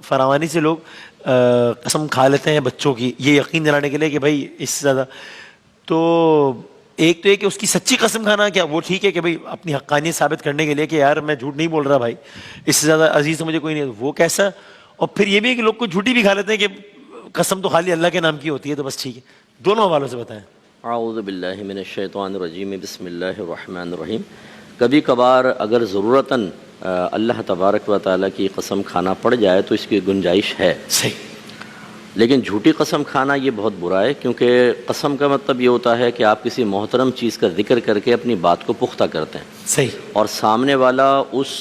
فراوانی سے لوگ قسم کھا لیتے ہیں بچوں کی یہ یقین دلانے کے لیے کہ بھائی اس سے زیادہ تو ایک تو یہ کہ اس کی سچی قسم کھانا کیا وہ ٹھیک ہے کہ بھائی اپنی حقانیت ثابت کرنے کے لیے کہ یار میں جھوٹ نہیں بول رہا بھائی اس سے زیادہ عزیز تو مجھے کوئی نہیں ہے وہ کیسا اور پھر یہ بھی ہے کہ لوگ کو جھوٹی بھی کھا لیتے ہیں کہ قسم تو خالی اللہ کے نام کی ہوتی ہے تو بس ٹھیک ہے دونوں حوالوں سے بتائیں اعوذ باللہ من الشیطان الرجیم بسم اللہ الرحمن الرحیم کبھی کبھار اگر ضرورتاً اللہ تبارک و تعالیٰ کی قسم کھانا پڑ جائے تو اس کی گنجائش ہے صحیح لیکن جھوٹی قسم کھانا یہ بہت برا ہے کیونکہ قسم کا مطلب یہ ہوتا ہے کہ آپ کسی محترم چیز کا ذکر کر کے اپنی بات کو پختہ کرتے ہیں صحیح اور سامنے والا اس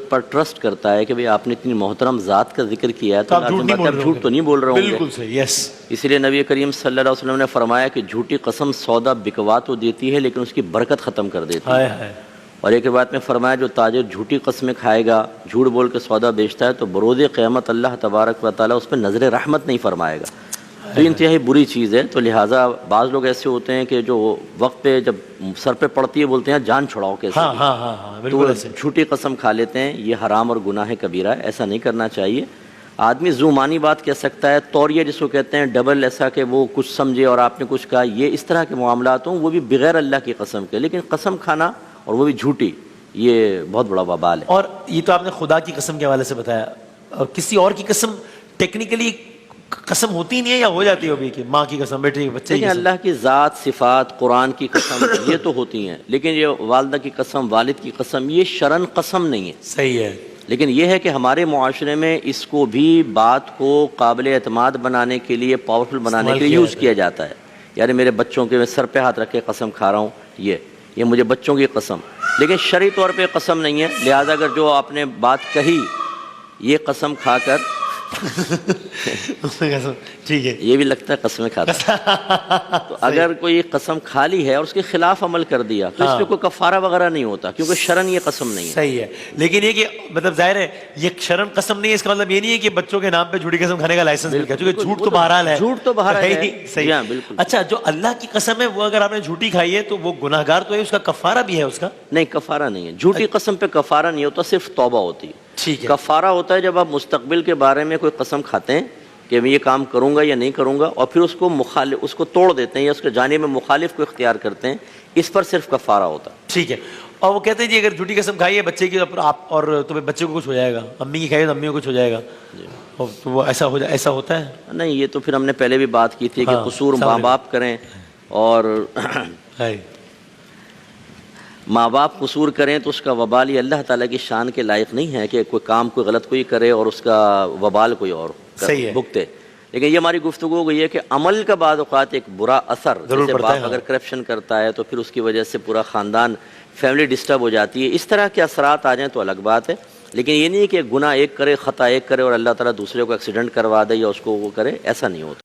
پر ٹرسٹ کرتا ہے کہ بھئی آپ نے اتنی محترم ذات کا ذکر کیا ہے تو آپ جھوٹ تو نہیں بول رہے ہوں گے بالکل صحیح یس اسی لیے نبی کریم صلی اللہ علیہ وسلم نے فرمایا کہ جھوٹی قسم سودا بکوا تو دیتی ہے لیکن اس کی برکت ختم کر دیتی ہے ہائے اور ایک بات میں فرمایا جو تاجر جھوٹی قسمیں کھائے گا جھوٹ بول کے سودا بیچتا ہے تو بروز قیامت اللہ تبارک و تعالیٰ اس پہ نظر رحمت نہیں فرمائے گا تو انتہائی بری چیز ہے تو لہٰذا بعض لوگ ایسے ہوتے ہیں کہ جو وقت پہ جب سر پہ پڑتی ہے بولتے ہیں جان چھڑاؤ کیسے تو جھوٹی قسم کھا لیتے ہیں یہ حرام اور گناہ کبیرہ ہے ایسا نہیں کرنا چاہیے آدمی زومانی بات کہہ سکتا ہے توریہ جس کو کہتے ہیں ڈبل ایسا کہ وہ کچھ سمجھے اور آپ نے کچھ کہا یہ اس طرح کے معاملات ہوں وہ بھی بغیر اللہ کی قسم کے لیکن قسم کھانا اور وہ بھی جھوٹی یہ بہت بڑا وبال ہے اور یہ تو آپ نے خدا کی قسم کے حوالے سے بتایا اور کسی اور کی قسم ٹیکنیکلی قسم ہوتی نہیں ہے یا ہو جاتی ہے ابھی کہ ماں کی قسم بیٹے بچے کی قسم اللہ کی ذات صفات قرآن کی قسم یہ تو ہوتی ہیں لیکن یہ والدہ کی قسم والد کی قسم یہ شرعاً قسم نہیں ہے صحیح ہے لیکن یہ ہے کہ ہمارے معاشرے میں اس کو بھی بات کو قابل اعتماد بنانے کے لیے پاورفل بنانے کے لیے یوز کیا جاتا ہے یعنی میرے بچوں کے میں سر پہ ہاتھ رکھ کے قسم کھا رہا ہوں یہ مجھے بچوں کی قسم لیکن شرعی طور پہ قسم نہیں ہے لہذا اگر جو آپ نے بات کہی یہ قسم کھا کر ٹھیک ہے یہ بھی لگتا ہے قسمیں کھاتا تو اگر کوئی قسم کھا لی ہے اور اس کے خلاف عمل کر دیا تو اس پہ کوئی کفارہ وغیرہ نہیں ہوتا کیونکہ شرعاً یہ قسم نہیں ہے صحیح ہے لیکن یہ کہ مطلب ظاہر ہے یہ شرعاً قسم نہیں ہے اس کا مطلب یہ نہیں ہے کہ بچوں کے نام پہ جھوٹی قسم کھانے کا لائسنس مل گیا کیونکہ جھوٹ تو بہرحال ہے جھوٹ تو بہرحال ہے صحیح بالکل اچھا جو اللہ کی قسم ہے وہ اگر آپ نے جھوٹی کھائی ہے تو وہ گناہ گار تو ہے اس کا کفارہ بھی ہے اس کا نہیں کفارہ نہیں ہے جھوٹی قسم پہ کفارہ نہیں ہوتا صرف توبہ ہوتی ہے ٹھیک ہے کفارہ ہوتا ہے جب آپ مستقبل کے بارے میں کوئی قسم کھاتے ہیں کہ میں یہ کام کروں گا یا نہیں کروں گا اور پھر اس کو توڑ دیتے ہیں یا اس کے جانب میں مخالف کو اختیار کرتے ہیں اس پر صرف کفارہ ہوتا ہے ٹھیک ہے اور وہ کہتے ہیں جی اگر جھوٹی قسم کھائی ہے بچے کی تو آپ اور تمہیں بچے کو کچھ ہو جائے گا امی کی کھائی تو امی کو کچھ ہو جائے گا تو وہ ایسا ہوتا ہے نہیں یہ تو پھر ہم نے پہلے بھی بات کی تھی کہ قصور ماں باپ کریں اور ماں باپ قصور کریں تو اس کا وبال یہ اللہ تعالیٰ کی شان کے لائق نہیں ہے کہ کوئی کام کوئی غلط کوئی کرے اور اس کا وبال کوئی اور بھگتے لیکن یہ ہماری گفتگو ہو گئی ہے کہ عمل کا بعض اوقات ایک برا اثر جیسے باپ اگر کرپشن کرتا ہے تو پھر اس کی وجہ سے پورا خاندان فیملی ڈسٹرب ہو جاتی ہے اس طرح کے اثرات آ جائیں تو الگ بات ہے لیکن یہ نہیں کہ گناہ ایک کرے خطا ایک کرے اور اللہ تعالیٰ دوسرے کو ایکسیڈنٹ کروا دے یا اس کو وہ کرے ایسا نہیں ہوتا